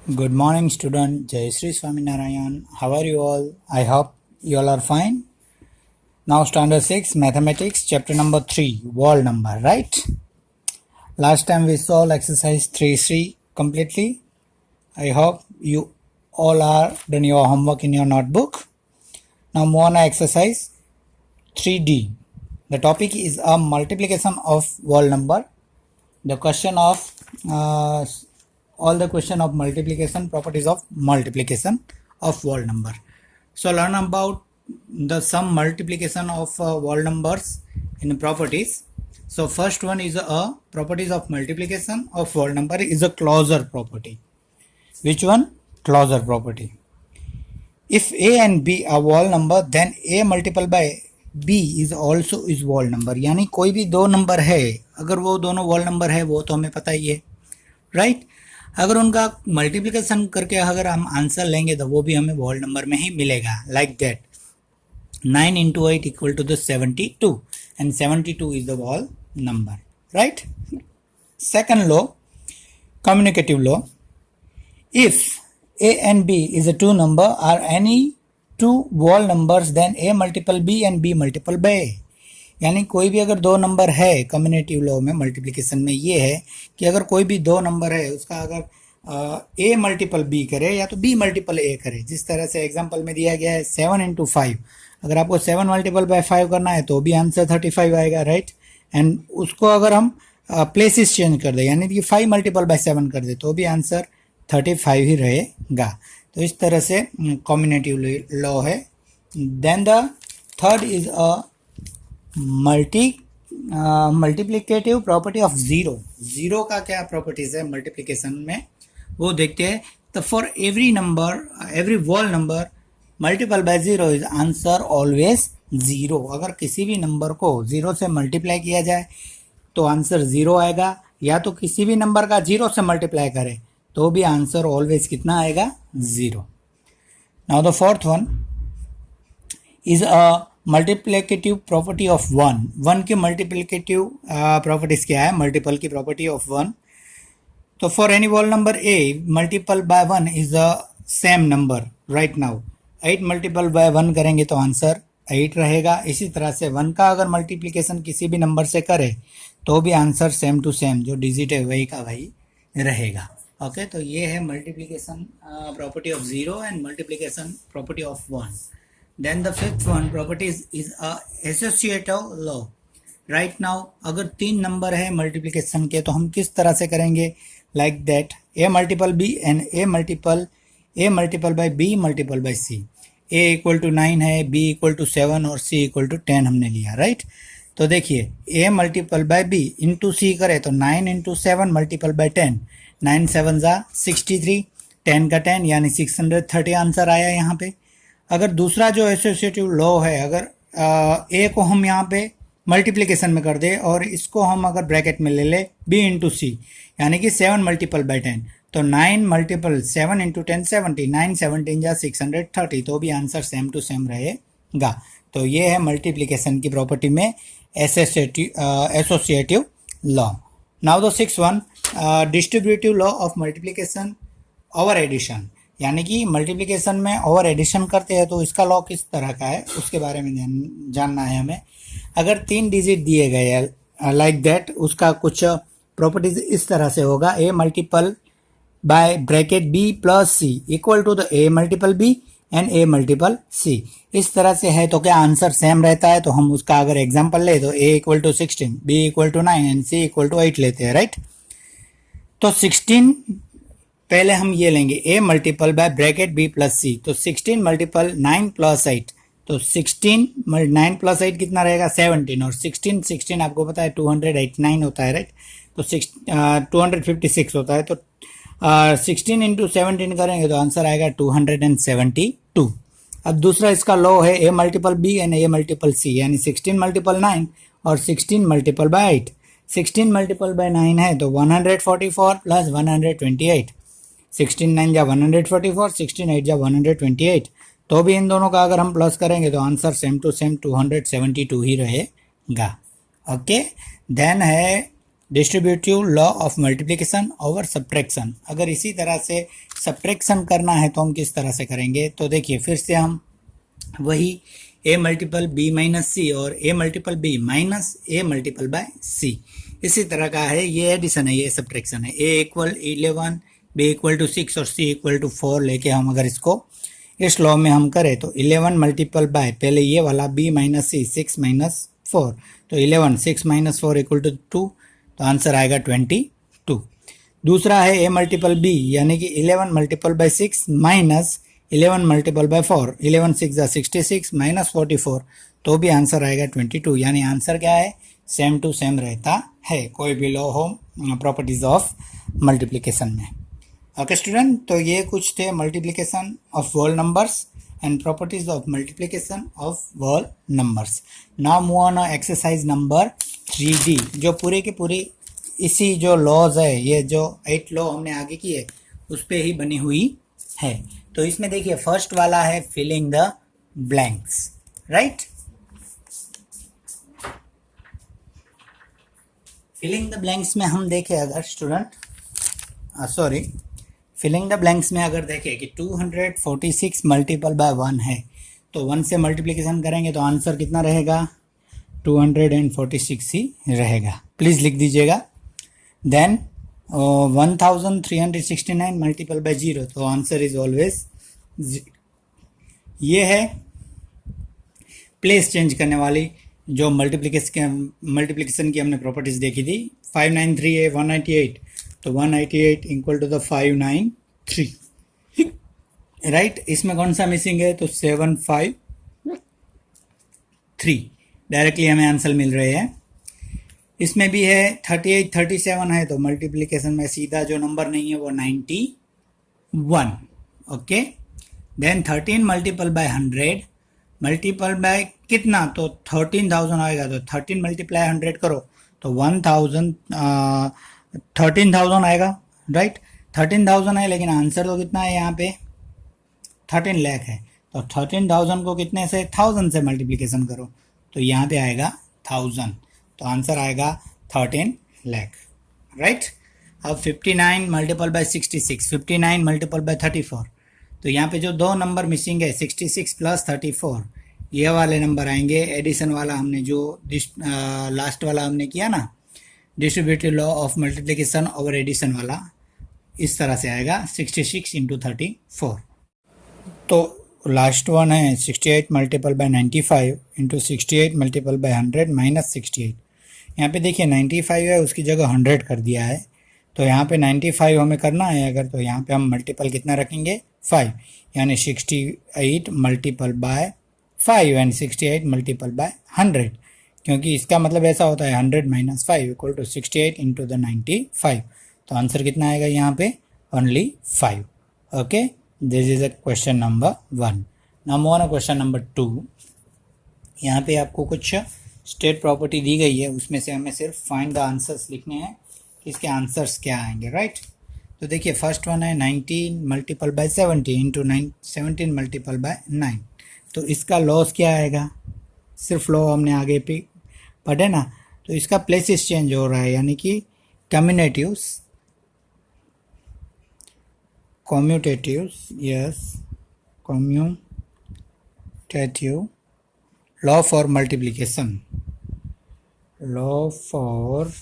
Good morning, student. Jai Sri Swaminarayan. How are you all? I hope you all are fine. Now, standard 6, mathematics, chapter number 3, wall number, right? Last time we saw exercise 3C completely. I hope you all are done your homework in your notebook. Now, move on to exercise 3D. The topic is a multiplication of wall number. The question of all the question of multiplication, properties of multiplication of wall number. So learn about the sum multiplication of wall numbers in properties. So first one is a properties of multiplication of wall number is a closure property. Which one? Closure property. If a and b are wall number, then a multiple by b is also is wall number. यानी कोई भी दो number है, अगर वो दोनों wall number है वो तो हमें पता ही है, राइट? अगर उनका मल्टीप्लिकेशन करके अगर हम आंसर लेंगे तो वो भी हमें वॉल नंबर में ही मिलेगा. Like that 9 into 8 equal to the 72 and 72 is the wall number, right? Second law, commutative law. If a and b is a two number are any two wall numbers, then a multiple b and b multiple by a. यानी कोई भी अगर दो number है, कम्युनेटिव law में multiplication में ये है कि अगर कोई भी दो नंबर है उसका अगर ए मल्टीपल बी करे या तो बी मल्टीपल ए करे, जिस तरह से एग्जांपल में दिया गया है 7 into 5. अगर आपको 7 मल्टीपल बाय 5 करना है तो भी आंसर 35 आएगा, राइट? एंड उसको अगर हम प्लेसेस चेंज कर दे यानी कि 5 मल्टीपल बाय 7 कर दे तो भी आंसर 35 ही रहेगा. तो इस तरह से कम्युनेटिव लॉ है. Then the third is a multiplicative property of zero. Zero का क्या प्रॉपर्टीज है मल्टीप्लिकेशन में वो देखते हैं. तो for every number, every wall number multiple by zero is answer always zero. अगर किसी भी नंबर को जीरो से मल्टीप्लाई किया जाए तो आंसर जीरो आएगा, या तो किसी भी नंबर का जीरो से मल्टीप्लाई करे तो भी आंसर ऑलवेज कितना आएगा? Zero. Now the fourth one is a multiplicative property of one. One की मल्टीप्लिकेटिव प्रॉपर्टीज क्या है? मल्टीपल की प्रॉपर्टी ऑफ वन. तो for any wall number A multiple by one is a same number. Right now 8 multiple bye 1 करेंगे तो answer 8 रहेगा. इसी तरह से 1 का अगर मल्टीप्लिकेशन किसी भी नंबर से करे तो भी आंसर सेम टू सेम जो डिजिट है वही का वही रहेगा. ओके, तो ये है multiplication property of zero and multiplication property of one. Then the fifth one properties is a associative law. Right now अगर तीन नंबर है मल्टीप्लिकेशन के तो हम किस तरह से करेंगे? Like that A multiple B and A multiple by B multiple by C. A equal to 9 है, बी इक्वल टू 7 और सी इक्वल टू 10 हमने लिया, राइट? तो देखिए ए मल्टीपल बाय बी इंटू सी करे तो 9 into 7 मल्टीपल बाय 10, 9 7 जा 63, 10 का 10 यानी 630 आंसर आया यहाँ पे. अगर दूसरा जो एसोसिएटिव लॉ है, अगर ए को हम यहाँ पे मल्टीप्लिकेशन में कर दे और इसको हम अगर ब्रैकेट में ले ले बी इंटू सी यानी कि 7 मल्टीपल बाय 10 तो 9 मल्टीपल 7 इंटू 10 70, 9 17 जा 630 तो भी आंसर सेम टू सेम रहेगा. तो ये है मल्टीप्लिकेशन की प्रॉपर्टी में associative law. Now the six one distributive law of multiplication over addition. यानी कि मल्टीप्लिकेशन में ओवर एडिशन करते हैं तो इसका लॉ किस तरह का है उसके बारे में जानना है हमें. अगर 3 डिजिट दिए गए हैं लाइक दैट, उसका कुछ प्रॉपर्टीज इस तरह से होगा. A multiple by bracket B plus C equal to the A multiple B and A multiple C. इस तरह से है तो क्या आंसर सेम रहता है? तो हम उसका अगर एग्जांपल ले तो A equal to 16, B equal to 9 and C equal to 8 लेते हैं, राइट? तो 16 पहले हम ये लेंगे A multiple by bracket B plus C. तो 16 मल्टीपल 9 प्लस 8 तो 16 9 प्लस 8 कितना रहेगा? 17 और 16 आपको पता है 289 होता है, राइट? तो 256 होता है. तो 16 इंटू 17 करेंगे तो आंसर आएगा 272. अब दूसरा इसका लॉ है A multiple B and A multiple C यानी 16 मल्टीपल 9 और 16 मल्टीपल बाय 8. 16 मल्टीपल बाय 9 है तो 144 प्लस 128. 16 9 जा 144, 16 8 जा 128. तो भी इन दोनों का अगर हम प्लस करेंगे तो आंसर सेम टू सेम 272 ही रहेगा. ओके, देन है distributive law of multiplication over subtraction. अगर इसी तरह से सब्ट्रैक्शन करना है तो हम किस तरह से करेंगे, तो देखिए फिर से हम वही a मल्टीपल b माइनस सी और a multiple b minus a multiple bye c इसी तरह का है। ये एडिशन है, ये सब्ट्रैक्शन है। a equal 11, b equal to 6 और c इक्वल टू 4 लेके हम अगर इसको इस लॉ में हम करें तो 11 मल्टीपल बाय पहले ये वाला b माइनस सी 6 माइनस 4, तो 11 6 माइनस 4 इक्वल टू 2, तो आंसर आएगा 22। दूसरा है a मल्टीपल b यानी कि 11 multiple bye 6 minus 11 multiple bye 4, 11 6 जा 66 माइनस 44, तो भी आंसर आएगा 22। यानी आंसर क्या है, सेम टू सेम रहता है, कोई भी लॉ हो प्रॉपर्टीज ऑफ मल्टीप्लिकेशन में। ओके स्टूडेंट, तो ये कुछ थे multiplication of whole numbers and properties of multiplication of whole numbers. Now move on exercise number 3D, जो पूरे के पूरी इसी जो लॉज है, ये जो 8 लॉ हमने आगे की है उस पे ही बनी हुई है। तो इसमें देखिए फर्स्ट वाला है filling the blanks, right. Filling the blanks में हम देखें अगर स्टूडेंट फिलिंग द ब्लैंक्स में अगर देखें कि 246 मल्टीपल बाय 1 है, तो 1 से मल्टीप्लिकेशन करेंगे तो आंसर कितना रहेगा, 246 ही रहेगा। प्लीज़ लिख दीजिएगा। देन 1369 मल्टीपल बाय 0, तो आंसर इज ऑलवेज। ये है प्लेस चेंज करने वाली जो मल्टीप्लिकेशन की हमने प्रॉपर्टीज देखी थी। 593 है 198, तो 198 इक्वल टू द 593, राइट। इसमें कौन सा मिसिंग है, तो 753, डायरेक्टली हमें आंसर मिल रहे हैं। इसमें भी है 38 37 है, तो मल्टीप्लिकेशन में सीधा जो नंबर नहीं है वो 91। Okay, then 13 multiple by 100 multiple by कितना, तो 13,000 आएगा, तो 13 मल्टीप्लाई 100 करो तो 13,000 आएगा, राइट। 13,000 है, लेकिन आंसर तो कितना है यहाँ पे 13 लाख है, तो 13,000 को कितने से 1000 से मल्टीप्लिकेशन करो तो यहाँ पे आएगा 1000, तो आंसर आएगा 13 लाख, राइट। अब 59 मल्टीपल बाय 66, 59 मल्टीपल बाय 34, तो यहाँ पे जो दो नंबर मिसिंग है 66 प्लस 34, ये वाले नंबर आएंगे। एडिशन वाला हमने जो लास्ट वाला हमने किया ना, distributive law of multiplication over addition वाला, इस तरह से आएगा 66 इंटू 34। तो लास्ट वन है 68 multiple bye 95 into 68 multiple by 100 minus 68। यहाँ पे देखिए 95 है, उसकी जगह 100 कर दिया है, तो यहाँ पे 95 हमें करना है अगर, तो यहाँ पे हम मल्टीपल कितना रखेंगे 5, यानी 68 multiple by 5 and 68 multiple by 100, क्योंकि इसका मतलब ऐसा होता है 100 minus 5 equal to 68 into the 95, तो आंसर कितना आएगा यहाँ पे only 5। Okay, this is a question number 1। Now move on question number 2। यहाँ पे आपको कुछ स्टेट प्रॉपर्टी दी गई है, उसमें से हमें सिर्फ फाइंड द आंसर्स लिखने हैं कि इसके आंसर्स क्या आएंगे, राइट। तो देखिए फर्स्ट वन है 19 multiple bye 70 into 17 multiple bye 9, तो इसका लॉस क्या आएगा, सिर्फ लॉ हमने आगे पे पढ़े ना, तो इसका प्लेसेस चेंज हो रहा है, यानी कि commutatives, yes, commutative law for multiplication, law for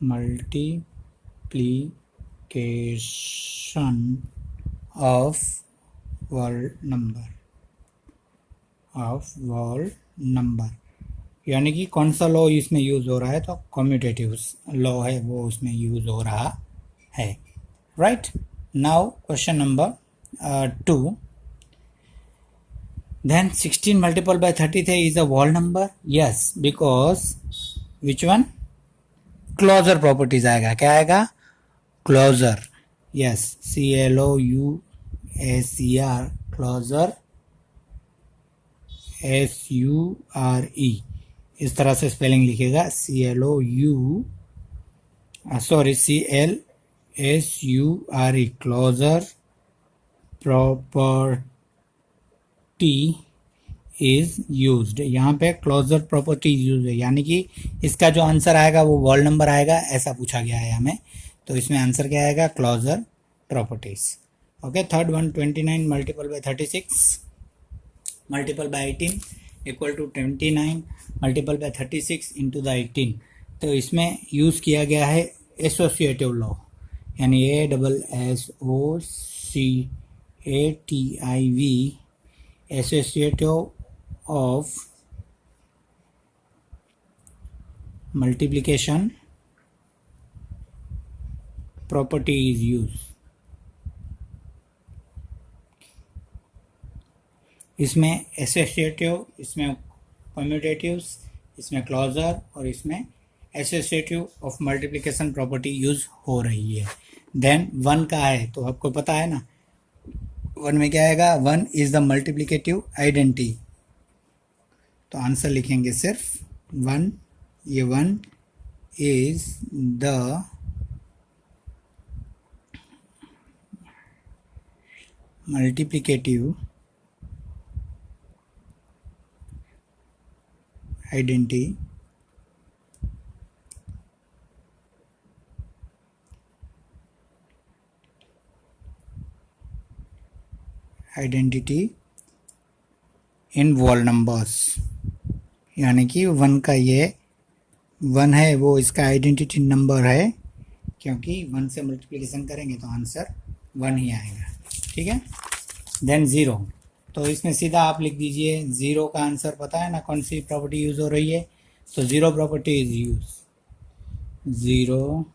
multiplication of whole number, यानी कि कौन सा लॉ इसमें यूज़ हो रहा है, तो कम्यूटेटिव्स लॉ है वो उसमें यूज़ हो रहा है, right. Now question number 2, then 16 multiplied by 33 is a whole number, yes, because which one, closure properties आएगा, क्या आएगा closure, yes, CLOUSER, closure, SURE, इस तरह से स्पेलिंग लिखेगा, CLSURE, closure property is used, यहाँ पे क्लोजर प्रॉपर्टीज यूज है, यानी कि इसका जो आंसर आएगा वो वॉल नंबर आएगा, ऐसा पूछा गया है हमें। तो इसमें आंसर क्या आएगा, closure properties. Okay, third one, 29 multiple by 36 multiple by 18 equal to 29 multiple by 36 into the 18। तो इसमें यूज़ किया गया है एसोसिएटिव लॉ, यानी ASSOCATIV, associative of multiplication property is use. इसमें एसोसिएटिव, इसमें कम्यूटेटिव्स, इसमें क्लॉजर और इसमें associative of multiplication property use हो रही है। देन वन का है तो आपको पता है ना, वन में क्या आएगा, one is the multiplicative identity. तो आंसर लिखेंगे सिर्फ वन, ये one is the multiplicative identity in whole numbers, यानी कि वन का ये वन है वो इसका आइडेंटिटी नंबर है, क्योंकि वन से मल्टीप्लिकेशन करेंगे तो आंसर वन ही आएगा। ठीक है। देन ज़ीरो, तो इसमें सीधा आप लिख दीजिए ज़ीरो का आंसर पता है ना, कौन सी प्रॉपर्टी यूज़ हो रही है, तो zero property is use, zero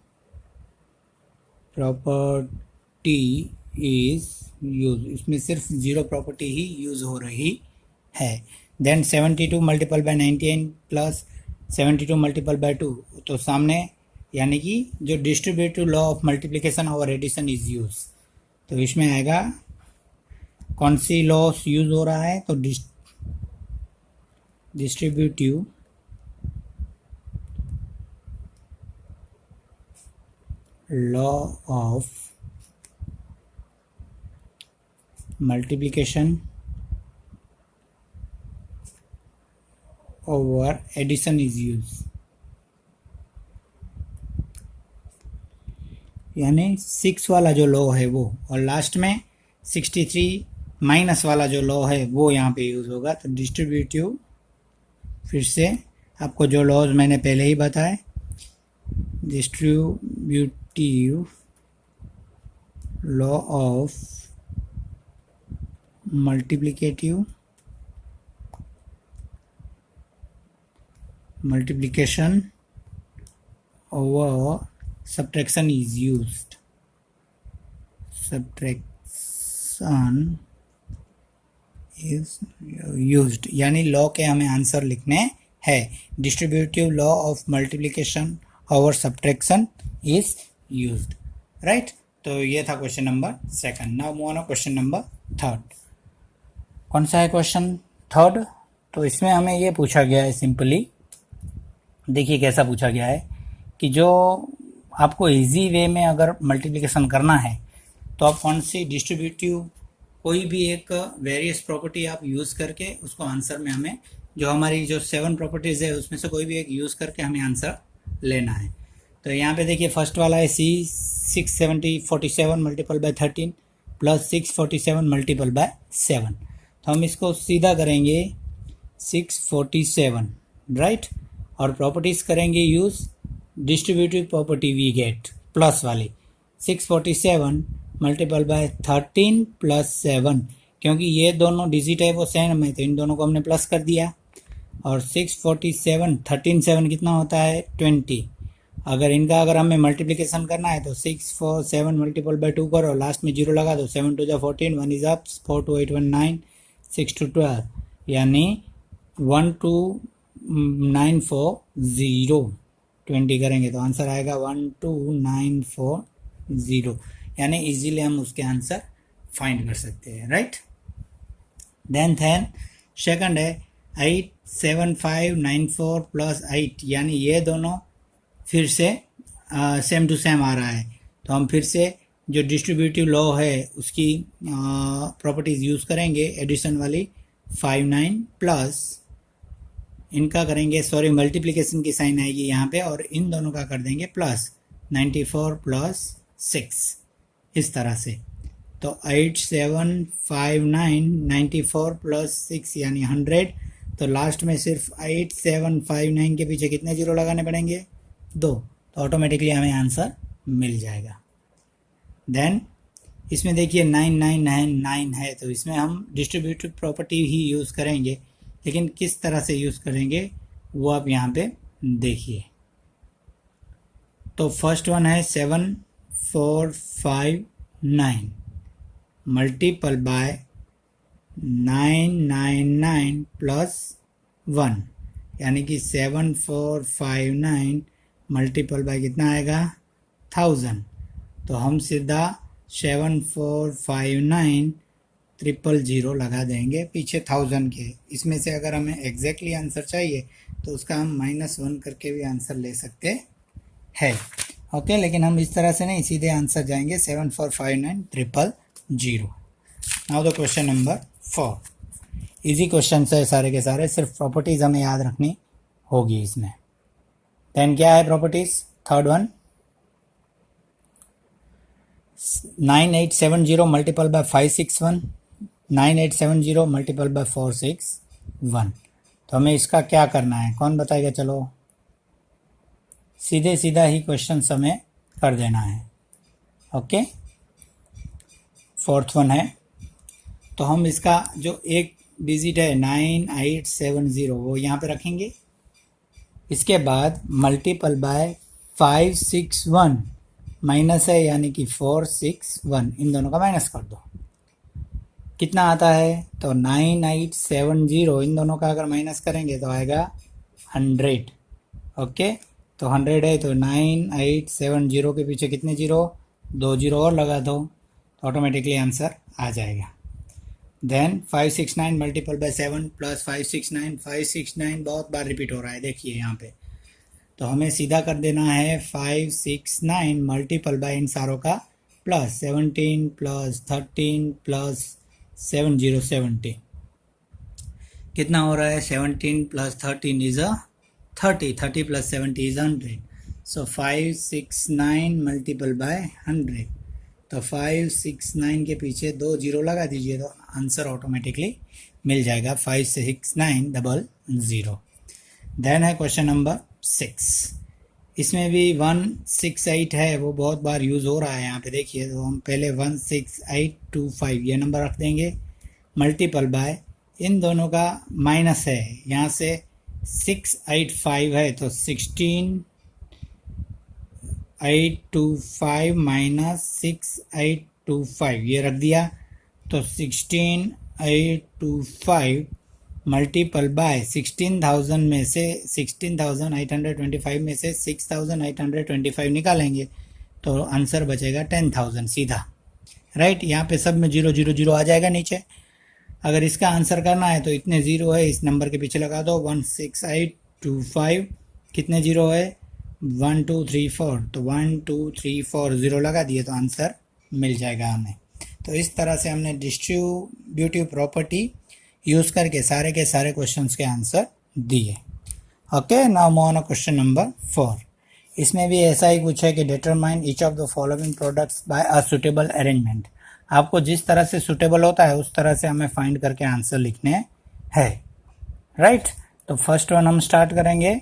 property is use, इसमें सिर्फ ज़ीरो प्रॉपर्टी ही यूज़ हो रही है। Then 72 multiple by 19 plus 72 multiple by 2, तो सामने यानी कि जो डिस्ट्रीब्यूटिव लॉ ऑफ मल्टीप्लिकेशन और एडिशन इज यूज, तो इसमें आएगा कौन सी लॉ यूज हो रहा है, तो distributive law of multiplication over addition is use, यानी 6 वाला जो लॉ है वो, और लास्ट में 63 माइनस वाला जो लॉ है वो यहाँ पे यूज़ होगा। तो डिस्ट्रीब्यूटिव, फिर से आपको जो लॉज मैंने पहले ही बताए, distributive law of multiplication over subtraction is used, subtraction is used, यानी लॉ के हमें आंसर लिखने हैं, distributive law of multiplication over subtraction is used, right. तो ये था question number second. Now move on question number third. कौन सा है क्वेश्चन थर्ड, तो इसमें हमें ये पूछा गया है सिंपली, देखिए कैसा पूछा गया है कि जो आपको इजी वे में अगर मल्टीप्लिकेशन करना है तो आप कौन सी डिस्ट्रीब्यूटिव कोई भी एक वेरियस प्रॉपर्टी आप यूज़ करके उसको आंसर में हमें, जो हमारी जो 7 प्रॉपर्टीज़ है उसमें से कोई भी एक यूज़ करके हमें आंसर लेना है। तो यहाँ पे देखिए फर्स्ट वाला है C 647 multiple bye 13 plus 647 multiple bye 7, तो हम इसको सीधा करेंगे 647, राइट, और प्रॉपर्टीज़ करेंगे use, distributive property we get plus वाली 647 मल्टीपल बाय 13 प्लस 7, क्योंकि ये दोनों डिजिट है वो सेम है तो इन दोनों को हमने प्लस कर दिया, और 647 13 7 कितना होता है 20। अगर इनका हमें मल्टीप्लिकेशन करना है तो 647 मल्टीपल बाय 2 करो, लास्ट में 0 लगा दो, 7 2 14, 1 इज अप, 4 2 8 1 9, 6 2 12, यानी 1 2 9 4 0 20 करेंगे तो आंसर आएगा 12940, यानी इजीली हम उसके आंसर फाइंड कर सकते हैं, राइट। देन सेकंड है 87594 प्लस 8, यानी ये दोनों फिर से सेम टू सेम आ रहा है, तो हम फिर से जो डिस्ट्रीब्यूटिव लॉ है उसकी प्रॉपर्टीज़ यूज़ करेंगे एडिशन वाली, 59 प्लस इनका करेंगे, सॉरी मल्टीप्लिकेशन की साइन आएगी यहाँ पे, और इन दोनों का कर देंगे प्लस 94 प्लस 6 इस तरह से। तो 8759 94 प्लस 6 यानी 100। तो लास्ट में सिर्फ 8759 के पीछे कितने जीरो लगाने पड़ेंगे? 2। तो ऑटोमेटिकली हमें आंसर मिल जाएगा। देन इसमें देखिए 9999 है, तो इसमें हम डिस्ट्रीब्यूटिव प्रॉपर्टी ही यूज़ करेंगे, लेकिन किस तरह से यूज़ करेंगे वो आप यहाँ पे देखिए। तो फर्स्ट वन है 7459 मल्टीपल बाय 999 प्लस 1, यानी कि 7459 मल्टीपल बाय कितना आएगा? 1000। तो हम सीधा 7459 000 लगा देंगे पीछे 1000 के। इसमें से अगर हमें एग्जैक्टली आंसर चाहिए तो उसका हम -1 करके भी आंसर ले सकते हैं। ओके, लेकिन हम इस तरह से नहीं, सीधे आंसर जाएंगे 7459 000। Now the question number 4। Easy question है सारे के सारे, सिर्फ प्रॉपर्टीज़ हमें याद रखनी होगी इसमें। देन क्या है properties? Third one 9870 multiple bye 561, 9870 multiple bye 461। तो हमें इसका क्या करना है, कौन बताएगा? चलो सीधे सीधा ही क्वेश्चन हमें कर देना है। ओके, फोर्थ वन है, तो हम इसका जो एक डिजिट है 9870 वो यहाँ पे रखेंगे। इसके बाद मल्टीपल बाय 561 माइनस है, यानी कि 461, इन दोनों का माइनस कर दो। कितना आता है? तो 9870 इन दोनों का अगर माइनस करेंगे तो आएगा 100। ओके, तो 100 है, तो 9870 के पीछे कितने जीरो? 2 जीरो और लगा दो, तो ऑटोमेटिकली आंसर आ जाएगा। देन 569 मल्टीपल बाय 7 प्लस 569, 569 बहुत बार रिपीट हो रहा है देखिए यहाँ पे, तो हमें सीधा कर देना है 569 मल्टीपल बाय इन सारों का प्लस 17 प्लस 13 प्लस 7070। कितना हो रहा है? 17 plus 13 is 30, 30 plus 70 is 100। So 569 multiple by 100, तो 569 के पीछे 2 जीरो लगा दीजिए, तो आंसर ऑटोमेटिकली मिल जाएगा 56900। देन है क्वेश्चन नंबर 6। इसमें भी 168 है, वो बहुत बार यूज़ हो रहा है यहाँ पे देखिए। तो हम पहले 16825 ये नंबर रख देंगे, मल्टीपल बाय इन दोनों का माइनस है, यहाँ से 685 है, तो 16825 माइनस 6825 ये रख दिया। तो 16825 मल्टीपल बाय 16,000 में से 16,825 में से 6,825 निकालेंगे, तो आंसर बचेगा 10,000 सीधा। राइट, यहाँ पे सब में 0 0 0 आ जाएगा नीचे। अगर इसका आंसर करना है तो इतने ज़ीरो है, इस नंबर के पीछे लगा दो। 16825 कितने ज़ीरो है? 1 2 3 4, तो 1 2 3 4 ज़ीरो लगा दिए, तो आंसर मिल जाएगा हमें। तो इस तरह से हमने डिस्ट्रीब्यूटिव प्रॉपर्टी यूज़ करके सारे के सारे क्वेश्चंस के आंसर दिए। Okay, now move on question number 4। इसमें भी ऐसा ही कुछ है कि determine each of the following products by a suitable arrangement. आपको जिस तरह से सुटेबल होता है उस तरह से हमें फाइंड करके आंसर लिखने हैं। राइट, तो फर्स्ट वन हम स्टार्ट करेंगे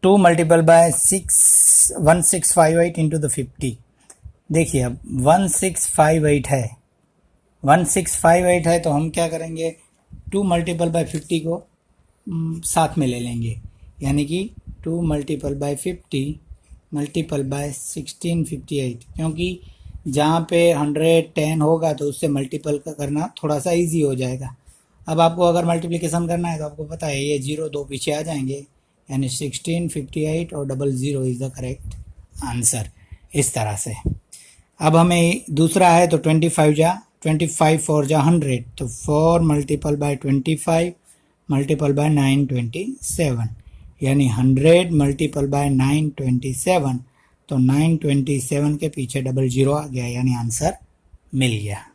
2 मल्टीपल बाय 1658 इंटू द 50। देखिए अब 1658 है, 1658 है, तो हम क्या करेंगे 2 मल्टीपल बाय 50 को साथ में ले लेंगे, यानी कि 2 मल्टीपल बाय 50 मल्टीपल बाय 1658, क्योंकि जहाँ पे 110 होगा तो उससे मल्टीपल का करना थोड़ा सा इजी हो जाएगा। अब आपको अगर मल्टीप्लिकेशन करना है तो आपको पता है ये 0 2 पीछे आ जाएंगे, यानी 1658 और 00 इज़ द करेक्ट आंसर। इस तरह से अब हमें दूसरा है तो 25 4 जा 100, तो 4 मल्टीपल बाय 25 मल्टीपल बाय 927, यानी 100 मल्टीपल बाय 927, तो 927 के पीछे 00 आ गया, यानी आंसर मिल गया।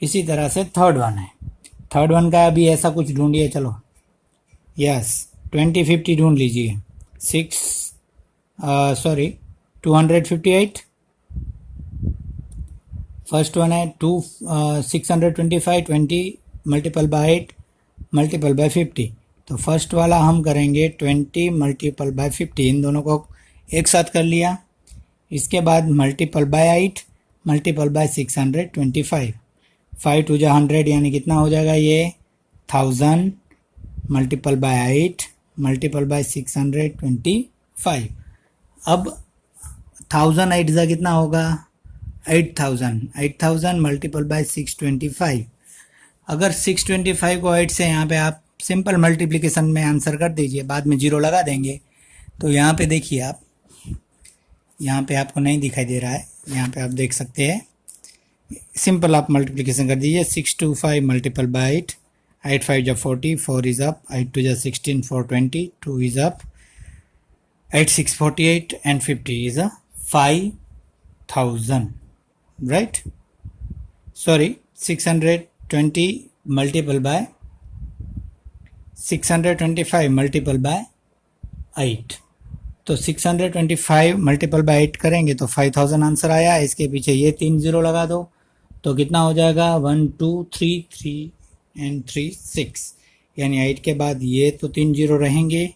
इसी तरह से थर्ड वन है, थर्ड वन का भी ऐसा कुछ ढूंढिए। चलो यस 2050 ढूंढ लीजिए। 258 फर्स्ट वन है 625 20 मल्टीपल बाय 8 मल्टीपल बाय 50। तो फर्स्ट वाला हम करेंगे 20 मल्टीपल बाय 50, इन दोनों को एक साथ कर लिया। इसके बाद multiple by 8 multiple by 625, 5 to जा 100 यानी कितना हो जाएगा ये 1000 मल्टीपल बाय 8 मल्टीपल बाय 625। अब 1000 8 जा कितना होगा 8000 मल्टीपल बाय 625। अगर 625 को 8 से यहाँ पे आप सिंपल मल्टीप्लिकेशन में आंसर कर दीजिए, बाद में जीरो लगा देंगे। तो यहाँ पे देखिए आप, यहाँ पे आपको नहीं दिखाई दे रहा है, यहाँ पे आप देख सकते हैं। सिंपल आप मल्टीप्लिकेशन कर दीजिए 625 मल्टीपल बाय 8, 8 5 जा 40, 4 इज अप, 8 2 जा 16, 4 20, 2 is up, 8 6 48 and 50 is a 5000, right? Sorry, 620 multiple by 625 multiple by 8। तो 625 मल्टीपल बाय 8 करेंगे तो 5000 आंसर आया। इसके पीछे ये 3 जीरो लगा दो तो कितना हो जाएगा 1 2 3 3 and 3 6, यानी 8 के बाद ये तो 3 जीरो रहेंगे,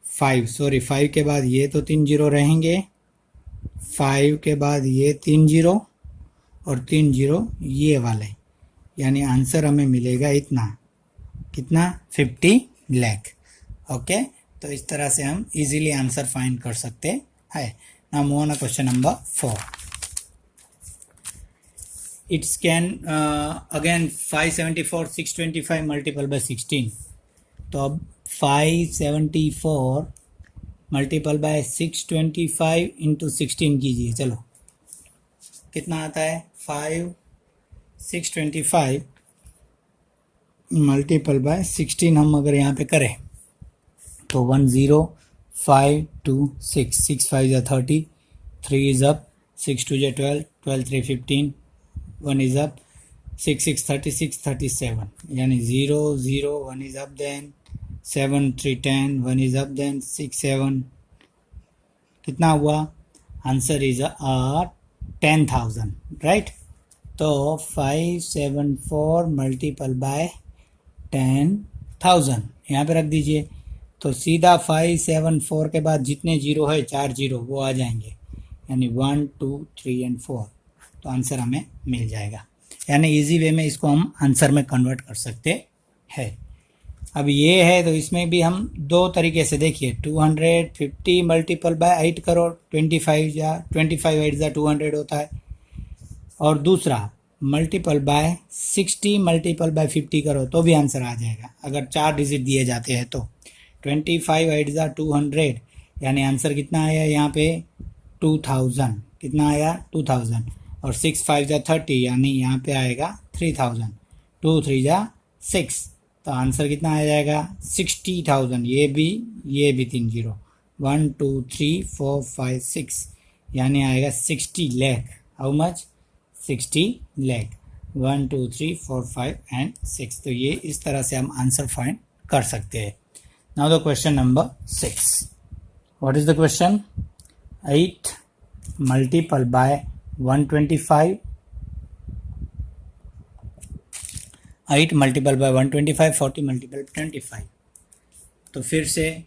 5 के बाद ये तो 3 जीरो रहेंगे, 5 के बाद ये 3 जीरो और 3 जीरो ये वाले, यानी आंसर हमें मिलेगा इतना, कितना 50 लाख। ओके, तो इस तरह से हम इजीली आंसर फाइंड कर सकते हैं। Now move on question number 4। It's can again 574 625 multiple bye 16। तो अब 574 मल्टीपल बाय 625 इंटू 16 कीजिए। चलो कितना आता है 625 मल्टीपल बाय 16 हम अगर यहाँ पे करें तो 10526, 6 5 जा 30, 3 इज अप, 6 2 जा 12, 12 3 15, 1 इज अप, 6 6 36 37, यानी 0 0 1 is up, then 7 3 10, 1 is up, then 6 7, कितना हुआ आंसर इज 10,000, राइट। तो 574 मल्टीपल बाय 10,000 यहाँ पे रख दीजिए। तो सीधा 574 के बाद जितने जीरो है 4 जीरो वो आ जाएंगे, यानी 1 2 3 and 4, तो आंसर हमें मिल जाएगा। यानी इजी वे में इसको हम आंसर में कन्वर्ट कर सकते हैं। अब ये है तो इसमें भी हम दो तरीके से देखिए, 250 मल्टीपल बाय 8 करो, 25 8 जा 200 होता है, और दूसरा मल्टीपल बाय 60 मल्टीपल बाय 50 करो तो भी आंसर आ जाएगा, अगर 4 डिजिट दिए जाते हैं तो। 25 8 जा 200, यानी आंसर कितना आया यहाँ पे 2000, कितना आया 2000, और 6 5 जा 30, यानी यहाँ पे आएगा 3000, 2 3 जा 6, तो आंसर कितना आ जाएगा 60,000। ये भी 3 जीरो, 1 2 3 4 5 6, यानी आएगा 60 lakh. How much 60 lakh, 1 2 3 4 5 and 6। तो ये इस तरह से हम आंसर फाइंड कर सकते हैं। Now the question number 6, what is the question. 8 multiple bye 125, 8 multiple bye 125, 40 multiple 25। तो फिर से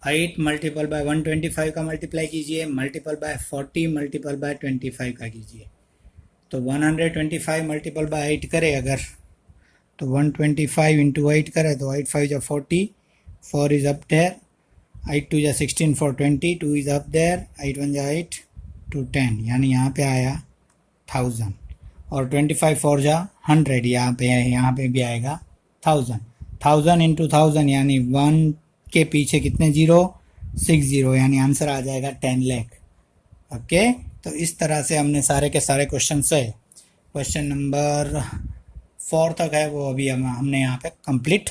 8 मल्टीपल बाय 125 का मल्टीप्लाई कीजिए, मल्टीपल बाय 40 मल्टीपल बाय 25 का कीजिए। तो 125 मल्टीपल बाय 8 करे अगर, तो 125 इंटू 8 करे तो 8 5 जा 40, 4 इज अप देयर, 8 2 जा 16, 4 20, 2 इज अप देयर, 8 1 जा 8, 2 10, यानी यहाँ पे आया 1000, और 25 4 जा 100, यहाँ पे भी आएगा 1000। 1000 इंटू 1000 यानी 1 के पीछे कितने जीरो 6 जीरो, यानी आंसर आ जाएगा 10 लाख। ओके, तो इस तरह से हमने सारे के सारे क्वेश्चन से, क्वेश्चन नंबर 4 तक है वो अभी हमने यहाँ पे कंप्लीट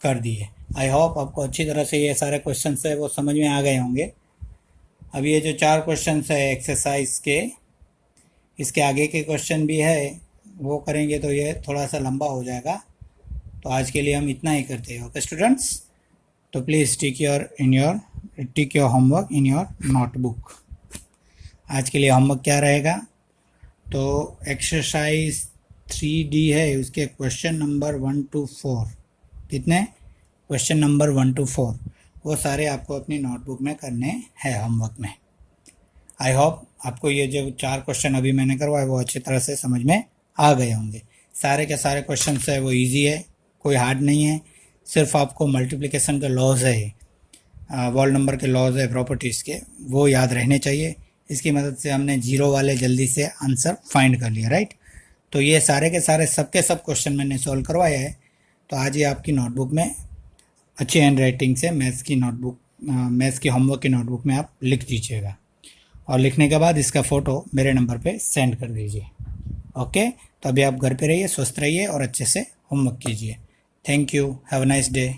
कर दिए। आई होप आपको अच्छी तरह से ये सारे क्वेश्चन है वो समझ में आ गए होंगे। अब ये जो 4 क्वेश्चन है एक्सरसाइज के, इसके आगे के क्वेश्चन भी है वो करेंगे तो ये थोड़ा सा लंबा हो जाएगा, तो आज के लिए हम इतना ही करते हैं। ओके स्टूडेंट्स, तो please tick your homework in your notebook. आज के लिए होमवर्क क्या रहेगा, तो एक्सरसाइज 3D है, उसके क्वेश्चन नंबर 1 to 4, कितने क्वेश्चन नंबर 1 to 4 वो सारे आपको अपनी नोटबुक में करने हैं होमवर्क में। आई होप आपको ये जो 4 क्वेश्चन अभी मैंने करवाए वो अच्छी तरह से समझ में आ गए होंगे। सारे के सारे क्वेश्चन है वो इजी है, कोई हार्ड नहीं है, सिर्फ आपको मल्टीप्लिकेशन के लॉज है, वॉल नंबर के लॉज है, प्रॉपर्टीज़ के, वो याद रहने चाहिए। इसकी मदद से हमने जीरो वाले जल्दी से आंसर फाइंड कर लिया, राइट। तो ये सारे के सारे सबके सब क्वेश्चन मैंने सॉल्व करवाया है। तो आज ये आपकी नोटबुक में अच्छी हैंड राइटिंग से मैथ्स की होमवर्क की नोटबुक में आप लिख दीजिएगा, और लिखने के बाद इसका फ़ोटो मेरे नंबर पे सेंड कर दीजिए। ओके, तो अभी आप घर पे रहिए, स्वस्थ रहिए और अच्छे से होमवर्क कीजिए। Thank you, have a nice day.